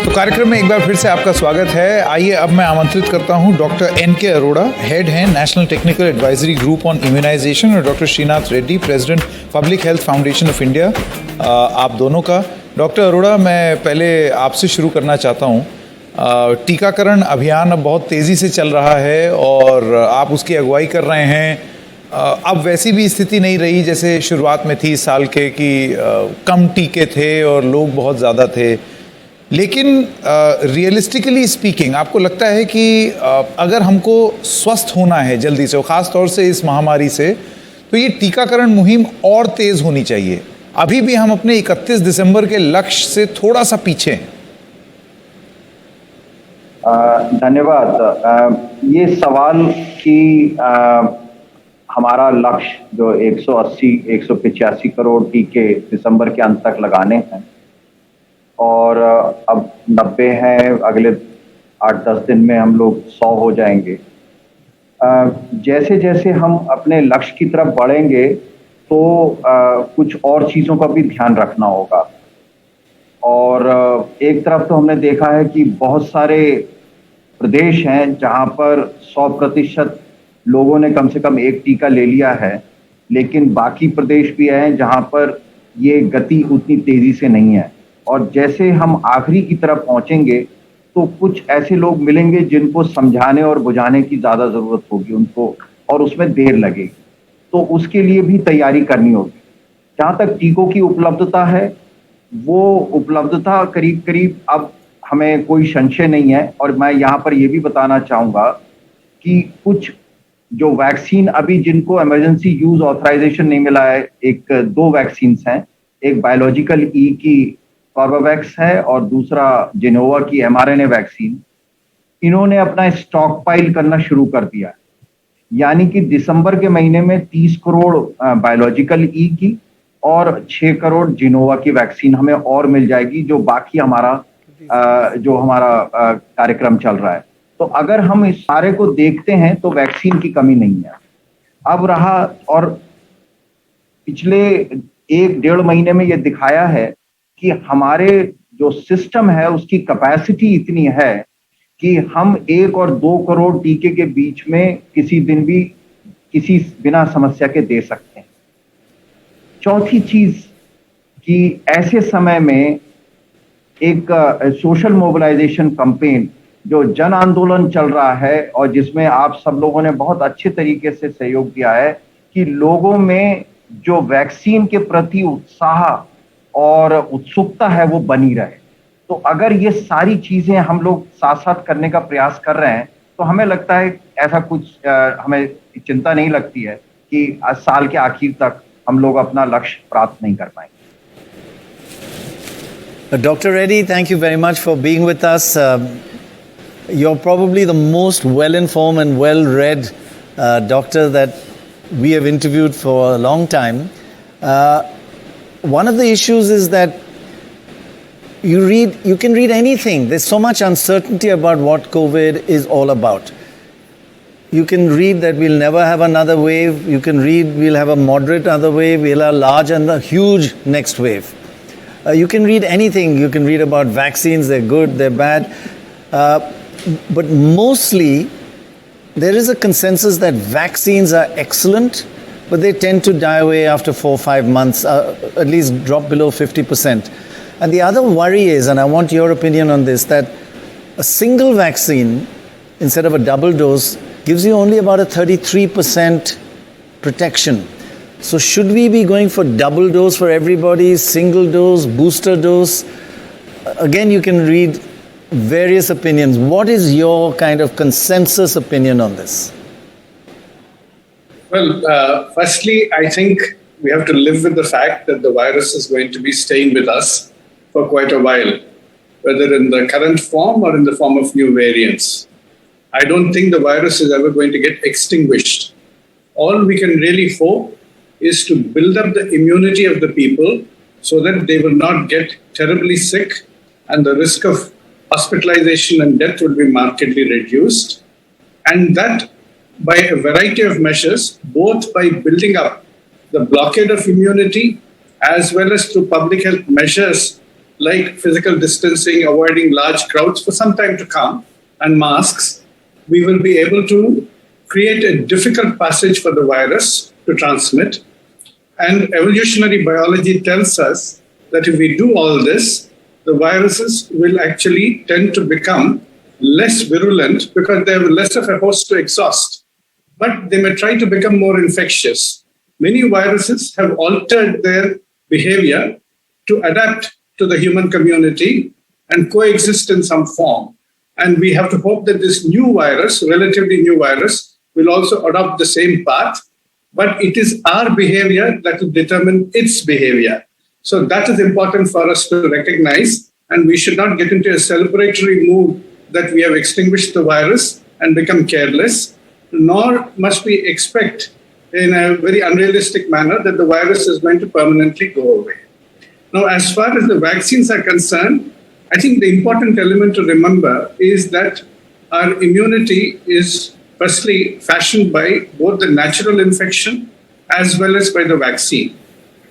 तो कार्यक्रम में एक बार फिर से आपका स्वागत है। आइए अब मैं आमंत्रित करता हूं डॉक्टर एन.के. अरोड़ा, हेड हैं national technical advisory group on immunisation, और doctor Srinath Reddy, president public health foundation of India, आप दोनों का। डॉक्टर अरोड़ा, मैं पहले आपसे शुरू करना चाहता हूं। टीकाकरण अभियान अब बहुत तेज़ी से चल रहा है और आप उसकी अगुवाई कर रहे हैं। अब वैसी भी स्थिति नहीं रही जैसे शुरुआत में थी इस साल के कि कम टीके थे और लोग बहुत ज़्यादा थे, लेकिन रियलिस्टिकली स्पीकिंग आपको लगता है कि अगर हमको स्वस्थ होना है जल्दी से, और ख़ास तौर से इस महामारी से, तो ये टीकाकरण मुहिम और तेज़ होनी चाहिए? अभी भी हम अपने 31 दिसंबर के लक्ष्य से थोड़ा सा पीछे हैं। धन्यवाद। ये सवाल कि हमारा लक्ष्य जो 185 करोड़ टीके दिसंबर के अंत तक लगाने हैं और अब 90 हैं, अगले 8-10 दिन में हम लोग 100 हो जाएंगे। जैसे जैसे हम अपने लक्ष्य की तरफ बढ़ेंगे तो कुछ और चीज़ों का भी ध्यान रखना होगा। और एक तरफ तो हमने देखा है कि बहुत सारे प्रदेश हैं जहां पर 100% लोगों ने कम से कम एक टीका ले लिया है, लेकिन बाकी प्रदेश भी हैं जहां पर ये गति उतनी तेजी से नहीं है। और जैसे हम आखिरी की तरफ पहुंचेंगे तो कुछ ऐसे लोग मिलेंगे जिनको समझाने और बुझाने की ज़्यादा ज़रूरत होगी उनको, और उसमें देर लगेगी, तो उसके लिए भी तैयारी करनी होगी। जहाँ तक टीकों की उपलब्धता है, वो उपलब्धता करीब करीब अब हमें कोई संशय नहीं है। और मैं यहाँ पर ये भी बताना चाहूँगा कि कुछ जो वैक्सीन अभी जिनको इमरजेंसी यूज ऑथराइजेशन नहीं मिला है, 2 वैक्सीन्स हैं, एक बायोलॉजिकल ई की कॉर्बेवैक्स है और दूसरा जेनोवा की mRNA वैक्सीन। इन्होंने अपना स्टॉक पाइल करना शुरू कर दिया है, यानी कि दिसंबर के महीने में 30 करोड़ बायोलॉजिकल ई की और 6 करोड़ जेनोवा की वैक्सीन हमें और मिल जाएगी, जो बाकी हमारा कार्यक्रम चल रहा है। तो अगर हम इस सारे को देखते हैं तो वैक्सीन की कमी नहीं है। अब रहा, और पिछले 1-1.5 महीने में ये दिखाया है कि हमारे जो सिस्टम है उसकी कैपेसिटी इतनी है कि हम 1 और 2 करोड़ टीके के बीच में किसी दिन भी किसी बिना समस्या के दे सकते हैं। चौथी चीज कि ऐसे समय में एक सोशल मोबिलाइजेशन कैंपेन जो जन आंदोलन चल रहा है और जिसमें आप सब लोगों ने बहुत अच्छे तरीके से सहयोग दिया है कि लोगों में जो वैक्सीन के प्रति उत्साह और उत्सुकता है वो बनी रहे। तो अगर ये सारी चीजें हम लोग साथ साथ करने का प्रयास कर रहे हैं तो हमें लगता है ऐसा कुछ हमें चिंता नहीं लगती है कि साल के आखिर तक हम लोग अपना लक्ष्य प्राप्त नहीं कर पाएंगे। Dr. Reddy, thank you very much for being with us. You're probably the most well-informed and well-read doctor that we have interviewed for a long time. One of the issues is that you can read anything. There's so much uncertainty about what COVID is all about. You can read that we'll never have another wave. You can read we'll have a moderate other wave. We'll have a large and a huge next wave. You can read anything. You can read about vaccines. They're good, they're bad. But mostly, there is a consensus that vaccines are excellent, but they tend to die away after 4 or 5 months, at least drop below 50%. And the other worry is, and I want your opinion on this, that a single vaccine, instead of a double dose, gives you only about a 33% protection. So should we be going for double dose for everybody, single dose, booster dose? Again, you can read various opinions. What is your kind of consensus opinion on this? Well, firstly, I think we have to live with the fact that the virus is going to be staying with us for quite a while, whether in the current form or in the form of new variants. I don't think the virus is ever going to get extinguished. All we can really hope is to build up the immunity of the people so that they will not get terribly sick and the risk of hospitalization and death will be markedly reduced. And that by a variety of measures, both by building up the blockade of immunity as well as through public health measures like physical distancing, avoiding large crowds for some time to come, and masks, we will be able to create a difficult passage for the virus to transmit. And evolutionary biology tells us that if we do all this, the viruses will actually tend to become less virulent because they have less of a host to exhaust. But they may try to become more infectious. Many viruses have altered their behavior to adapt to the human community and coexist in some form. And we have to hope that this new virus, relatively new virus, will also adopt the same path. But it is our behavior that will determine its behavior. So that is important for us to recognize. And we should not get into a celebratory mood that we have extinguished the virus and become careless, nor must we expect in a very unrealistic manner that the virus is going to permanently go away. Now, as far as the vaccines are concerned, I think the important element to remember is that our immunity is firstly fashioned by both the natural infection as well as by the vaccine.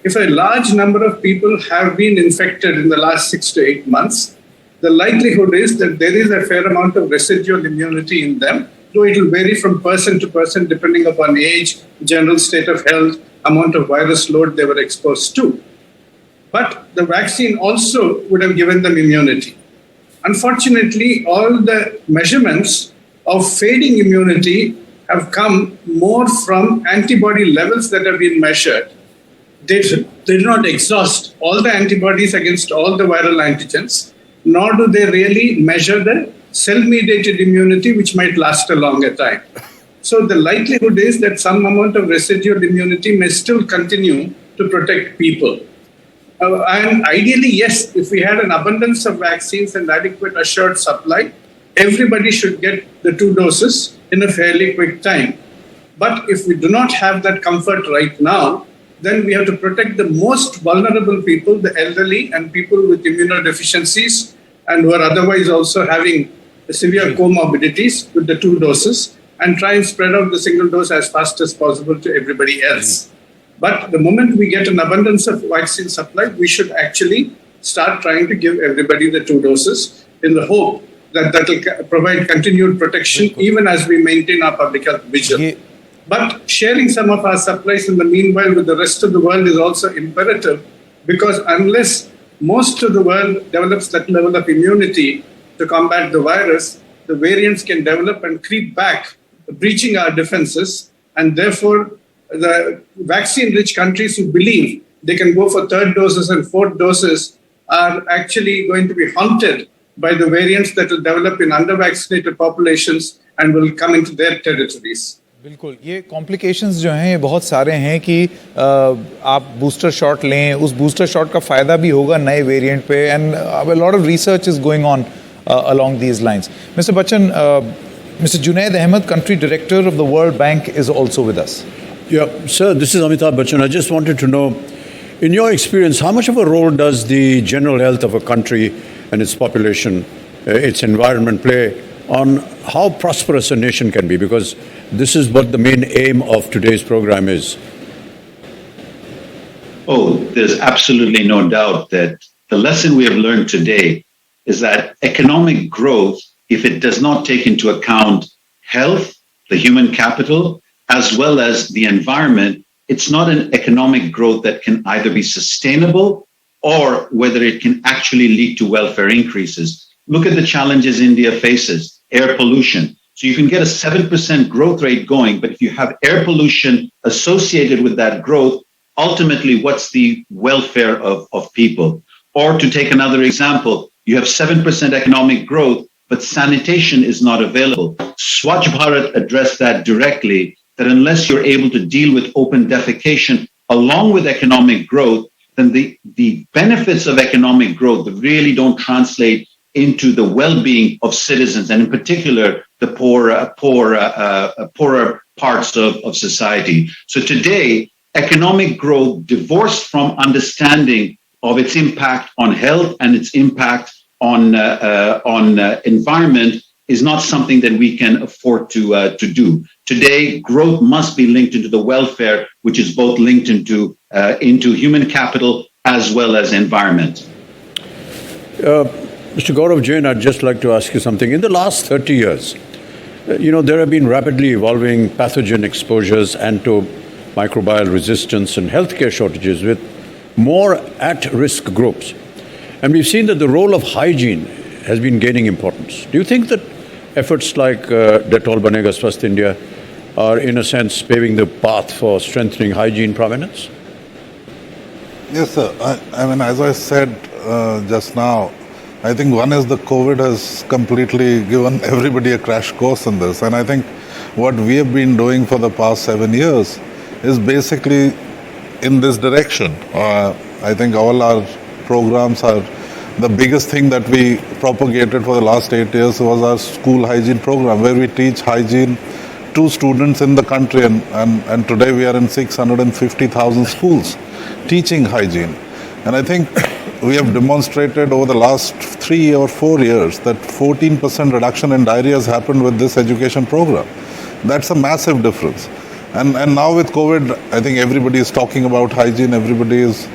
If a large number of people have been infected in the last 6 to 8 months, the likelihood is that there is a fair amount of residual immunity in them, though it will vary from person to person depending upon age, general state of health, amount of virus load they were exposed to. But the vaccine also would have given them immunity. Unfortunately, all the measurements of fading immunity have come more from antibody levels that have been measured. They do not exhaust all the antibodies against all the viral antigens, nor do they really measure the cell-mediated immunity, which might last a longer time. So the likelihood is that some amount of residual immunity may still continue to protect people. And ideally, yes, if we had an abundance of vaccines and adequate assured supply, everybody should get the 2 doses in a fairly quick time. But if we do not have that comfort right now, then we have to protect the most vulnerable people, the elderly and people with immunodeficiencies and who are otherwise also having severe comorbidities with the 2 doses, and try and spread out the single dose as fast as possible to everybody else. But the moment we get an abundance of vaccine supply, we should actually start trying to give everybody the 2 doses in the hope that that will provide continued protection even as we maintain our public health vigil. But sharing some of our supplies in the meanwhile with the rest of the world is also imperative, because unless most of the world develops that level of immunity to combat the virus, the variants can develop and creep back, breaching our defenses, and therefore the vaccine-rich countries who believe they can go for 3rd doses and 4th doses are actually going to be haunted by the variants that will develop in under-vaccinated populations and will come into their territories. बिल्कुल, ये complications जो हैं ये बहुत सारे हैं कि आप बूस्टर शॉट लें, उस बूस्टर शॉट का फ़ायदा भी होगा नए वेरिएंट पे, and a lot of research is going on along these lines. Mr. Bachchan, Mr. Junaid Ahmed, Country Director of the World Bank, is also with us. Yeah, sir, this is Amitabh Bachchan. I just wanted to know, in your experience, how much of a role does the general health of a country and its population, its environment play on how prosperous a nation can be? Because this is what the main aim of today's program is. Oh, there's absolutely no doubt that the lesson we have learned today is that economic growth, if it does not take into account health, the human capital, as well as the environment, it's not an economic growth that can either be sustainable or whether it can actually lead to welfare increases. Look at the challenges India faces, air pollution. So you can get a 7% growth rate going, but if you have air pollution associated with that growth, ultimately, what's the welfare of people? Or to take another example, you have 7% economic growth, but sanitation is not available. Swachh Bharat addressed that directly, that unless you're able to deal with open defecation along with economic growth, then the benefits of economic growth really don't translate into the well-being of citizens, and in particular, the poorer parts of society. So today, economic growth divorced from understanding of its impact on health and its impact on environment is not something that we can afford to do. Today, growth must be linked into the welfare, which is both linked into human capital as well as environment. Mr. Gaurav Jain, I'd just like to ask you something. In the last 30 years, there have been rapidly evolving pathogen exposures and to microbial resistance and healthcare shortages with more at-risk groups. And we've seen that the role of hygiene has been gaining importance. Do you think that efforts like Dettol Banega Swasth India are, in a sense, paving the path for strengthening hygiene provenance? Yes, sir. I mean, as I said just now, I think one is the COVID has completely given everybody a crash course in this. And I think what we have been doing for the past 7 years is basically in this direction. I think all our programs are, the biggest thing that we propagated for the last 8 years was our school hygiene program, where we teach hygiene to students in the country. And today we are in 650,000 schools teaching hygiene. And I think we have demonstrated over the last 3 or 4 years that 14% reduction in diarrhea has happened with this education program. That's a massive difference. And now with COVID, I think everybody is talking about hygiene, everybody is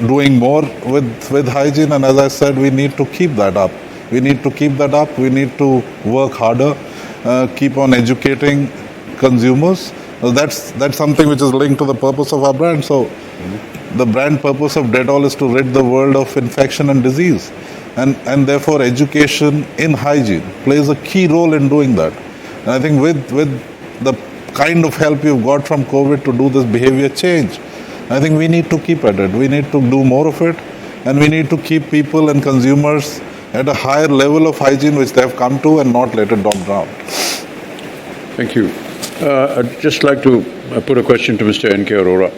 doing more with hygiene, and as I said, we need to keep that up. We need to keep that up, we need to work harder, keep on educating consumers. That's something which is linked to the purpose of our brand. So the brand purpose of Dettol is to rid the world of infection and disease. And therefore education in hygiene plays a key role in doing that. And I think with the kind of help you've got from COVID to do this behavior change, I think we need to keep at it. We need to do more of it, and we need to keep people and consumers at a higher level of hygiene which they have come to and not let it down. Thank you. I'd just like to put a question to Mr. N.K. Arora.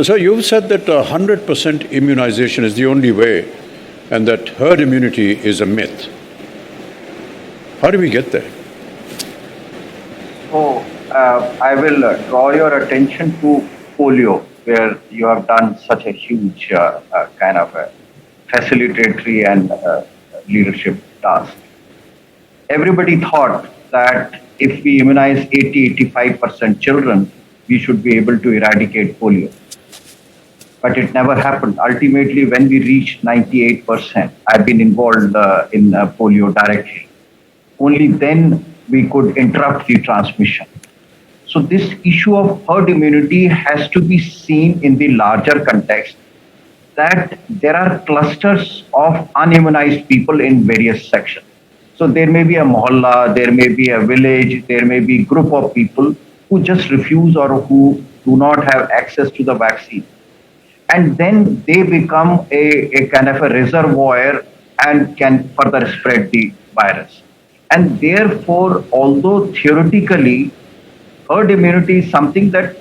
So you've said that 100% immunization is the only way and that herd immunity is a myth. How do we get there? So I will draw your attention to polio, where you have done such a huge kind of a facilitatory and leadership task. Everybody thought that if we immunize 80-85% children, we should be able to eradicate polio. But it never happened. Ultimately, when we reached 98%, I've been involved in polio directly. Only then we could interrupt the transmission. So this issue of herd immunity has to be seen in the larger context, that there are clusters of unimmunized people in various sections. So there may be a mohalla, there may be a village, there may be a group of people who just refuse or who do not have access to the vaccine. And then they become a kind of a reservoir and can further spread the virus. And therefore, although theoretically, herd immunity is something that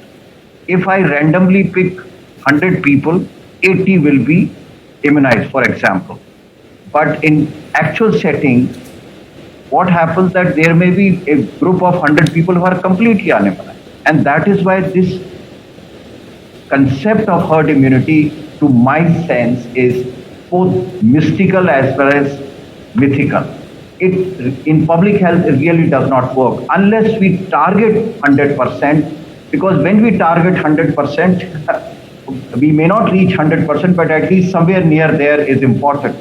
if I randomly pick 100 people, 80 will be immunized, for example. But in actual setting, what happens that there may be a group of 100 people who are completely unimmunized. And that is why this concept of herd immunity, to my sense, is both mystical as well as mythical. It, in public health, it really does not work unless we target 100%, because when we target 100%, we may not reach 100%, but at least somewhere near there is important.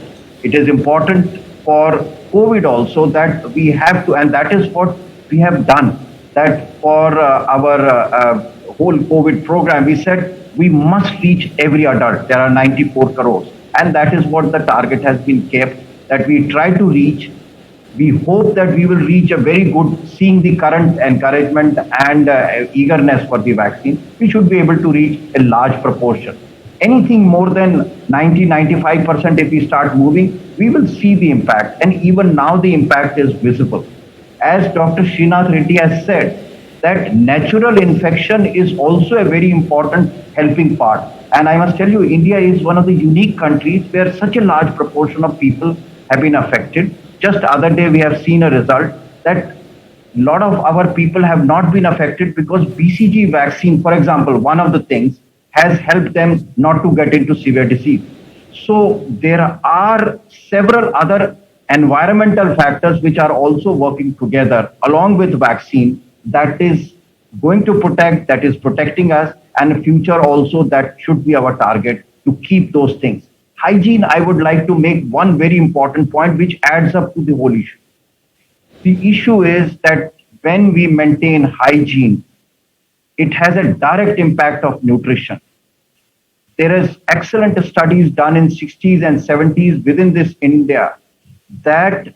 It is important for COVID also that we have to, and that is what we have done, that for our whole COVID program, we said we must reach every adult. There are 94 crores. And that is what the target has been kept, that we try to reach. We hope that we will reach a very good, seeing the current encouragement and eagerness for the vaccine, we should be able to reach a large proportion. Anything more than 90-95%, if we start moving, we will see the impact. And even now the impact is visible. As Dr. Srinath Reddy has said, that natural infection is also a very important helping part. And I must tell you, India is one of the unique countries where such a large proportion of people have been affected. Just the other day, we have seen a result that a lot of our people have not been affected because BCG vaccine, for example, one of the things has helped them not to get into severe disease. So there are several other environmental factors which are also working together along with vaccine that is going to protect, that is protecting us, and in future also that should be our target to keep those things. hygiene, I would like to make one very important point which adds up to the whole issue. The issue is that when we maintain hygiene, it has a direct impact of nutrition. There is excellent studies done in 60s and 70s within this India that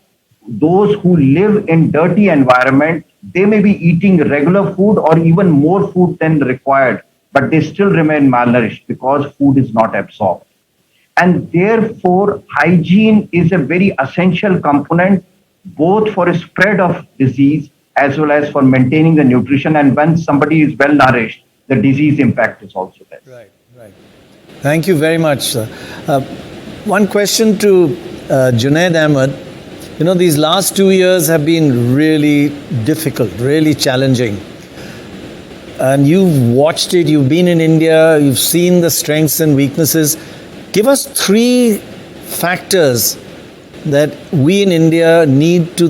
those who live in dirty environment, they may be eating regular food or even more food than required, but they still remain malnourished because food is not absorbed. And therefore, hygiene is a very essential component both for a spread of disease as well as for maintaining the nutrition. And when somebody is well nourished, the disease impact is also there. Right, right. Thank you very much, sir. One question to Junaid Ahmed. You know, these last 2 years have been really difficult, really challenging. And you've watched it, you've been in India, you've seen the strengths and weaknesses. Give us 3 factors that we in India need to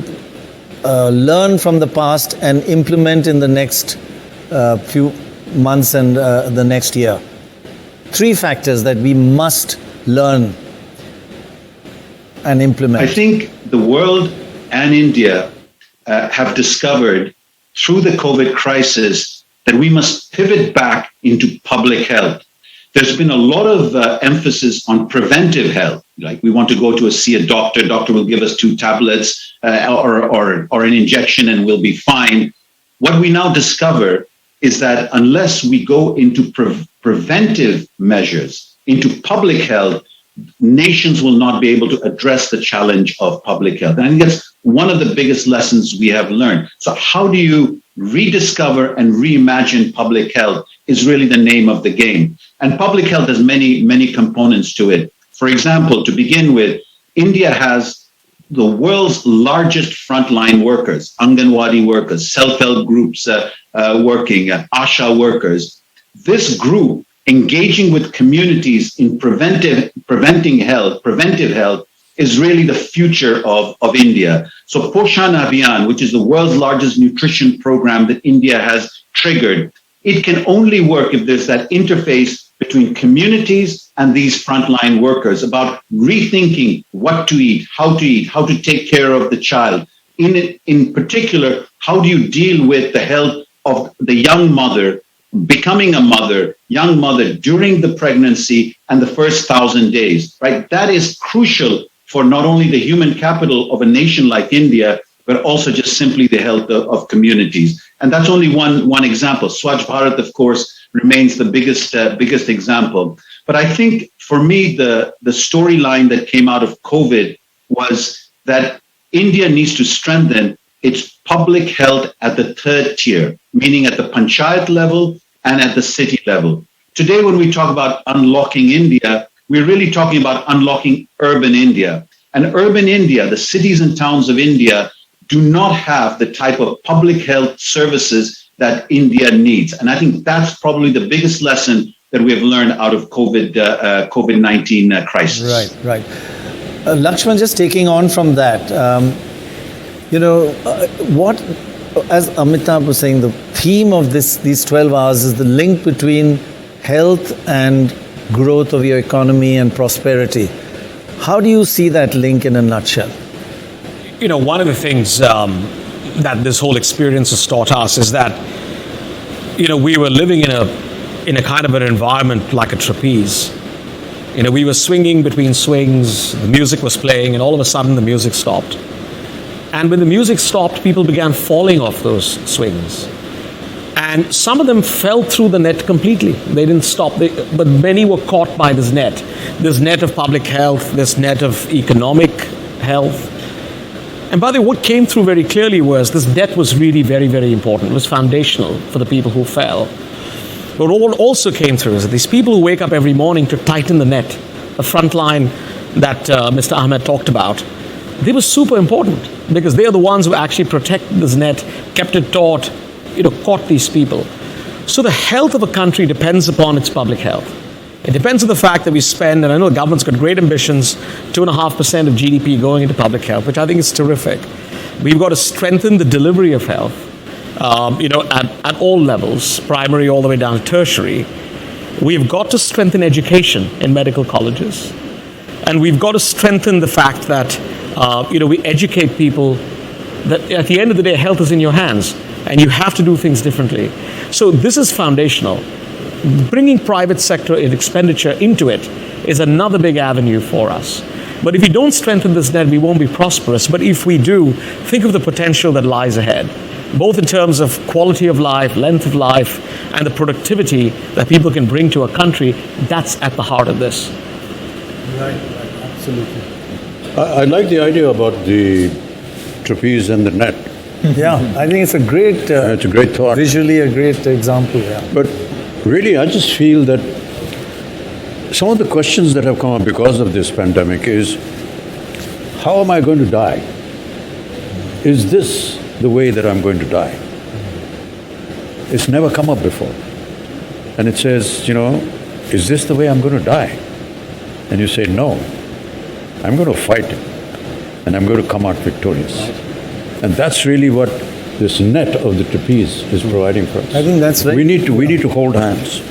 learn from the past and implement in the next few months and the next year. 3 factors that we must learn and implement. I think the world and India have discovered through the COVID crisis that we must pivot back into public health. There's been a lot of emphasis on preventive health. Like we want to go to see a doctor will give us 2 tablets or an injection and we'll be fine. What we now discover is that unless we go into preventive measures, into public health, nations will not be able to address the challenge of public health. And I think that's one of the biggest lessons we have learned. So how do you rediscover and reimagine public health is really the name of the game. And public health has many, many components to it. For example, to begin with, India has the world's largest frontline workers, Anganwadi workers, self-help groups working, ASHA workers. This group engaging with communities in preventive health is really the future of India. So Poshan Abhiyan, which is the world's largest nutrition program that India has triggered, it can only work if there's that interface between communities and these frontline workers about rethinking what to eat, how to take care of the child. In particular, how do you deal with the health of the young mother, becoming a mother, young mother during the pregnancy and the first 1,000 days, right? That is crucial for not only the human capital of a nation like India, but also just simply the health of communities. And that's only one example. Swachh Bharat, of course, remains the biggest example. But I think for me, the storyline that came out of COVID was that India needs to strengthen its public health at the 3rd tier, meaning at the panchayat level and at the city level. Today, when we talk about unlocking India, we're really talking about unlocking urban India. And urban India, the cities and towns of India, do not have the type of public health services that India needs. And I think that's probably the biggest lesson that we have learned out of COVID-19 crisis. Right. Lakshman, just taking on from that, what, as Amitabh was saying, the theme of these 12 hours is the link between health and growth of your economy and prosperity. How do you see that link in a nutshell? One of the things that this whole experience has taught us is that, we were living in a kind of an environment like a trapeze. We were swinging between swings, the music was playing, and all of a sudden the music stopped. And when the music stopped, people began falling off those swings. And some of them fell through the net completely. They didn't stop, but many were caught by this net of public health, this net of economic health. And by the way, what came through very clearly was this net was really very, very important. It was foundational for the people who fell. But what also came through is that these people who wake up every morning to tighten the net, the front line that Mr. Ahmed talked about, they were super important because they are the ones who actually protected this net, kept it taut, caught these people. So the health of a country depends upon its public health. It depends on the fact that we spend, and I know the government's got great ambitions, 2.5% of GDP going into public health, which I think is terrific. We've got to strengthen the delivery of health, at all levels, primary all the way down to tertiary. We've got to strengthen education in medical colleges. And we've got to strengthen the fact that, we educate people that at the end of the day, health is in your hands and you have to do things differently. So this is foundational. Bringing private sector expenditure into it is another big avenue for us. But if we don't strengthen this net, we won't be prosperous. But if we do, think of the potential that lies ahead, both in terms of quality of life, length of life, and the productivity that people can bring to a country. That's at the heart of this. Right, absolutely. I like the idea about the trapeze and the net. Yeah, I think it's a great, it's a great thought. Visually a great example, yeah. But really, I just feel that some of the questions that have come up because of this pandemic is, how am I going to die? Is this the way that I'm going to die? It's never come up before. And it says, is this the way I'm going to die? And you say, no, I'm going to fight it. And I'm going to come out victorious. And that's really what this net of the trapeze is providing for us. I think that's right. We need to hold hands.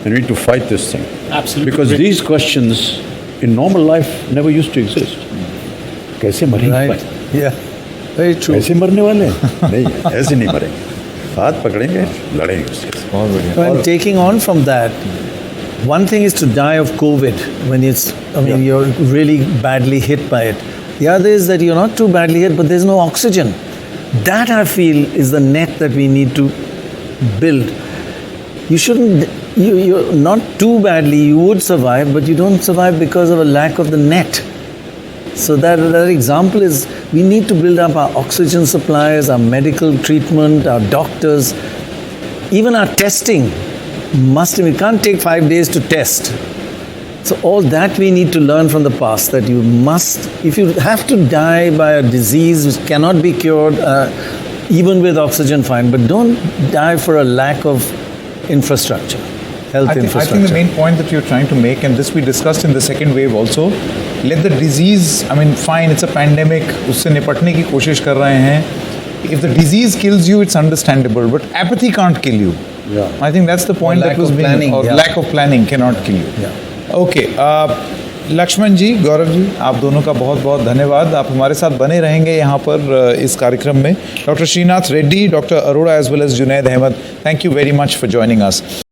And we need to fight this thing. Absolutely. Because these questions in normal life never used to exist. कैसे मरेंगे? Right. Yeah. Very true. ऐसे मरने वाले हैं? नहीं, ऐसे नहीं मरेंगे. हाथ पकड़ेंगे, लड़ेंगे उसके साथ. And taking on from that, one thing is to die of COVID when you're really badly hit by it. The other is that you're not too badly hit, but there's no oxygen. That, I feel, is the net that we need to build. You shouldn't, you're not too badly, you would survive, but you don't survive because of a lack of the net. So that example is, we need to build up our oxygen supplies, our medical treatment, our doctors, even our testing. We can't take 5 days to test. So all that we need to learn from the past, that you must, if you have to die by a disease which cannot be cured, even with oxygen, fine, but don't die for a lack of infrastructure, health infrastructure. I think the main point that you're trying to make, and this we discussed in the second wave also, let the disease, fine, it's a pandemic, usse nipatne ki koshish kar rahe hain. If the disease kills you, it's understandable, but apathy can't kill you. Yeah. I think that's the point that was being, lack of planning cannot kill you. Yeah. Okay, Laxman ji, Gaurav ji, आप दोनों का बहुत बहुत धन्यवाद. आप हमारे साथ बने रहेंगे यहाँ पर इस कार्यक्रम में. Doctor Srinath Reddy, doctor Arora as well as Junaid Ahmed, thank you very much for joining us.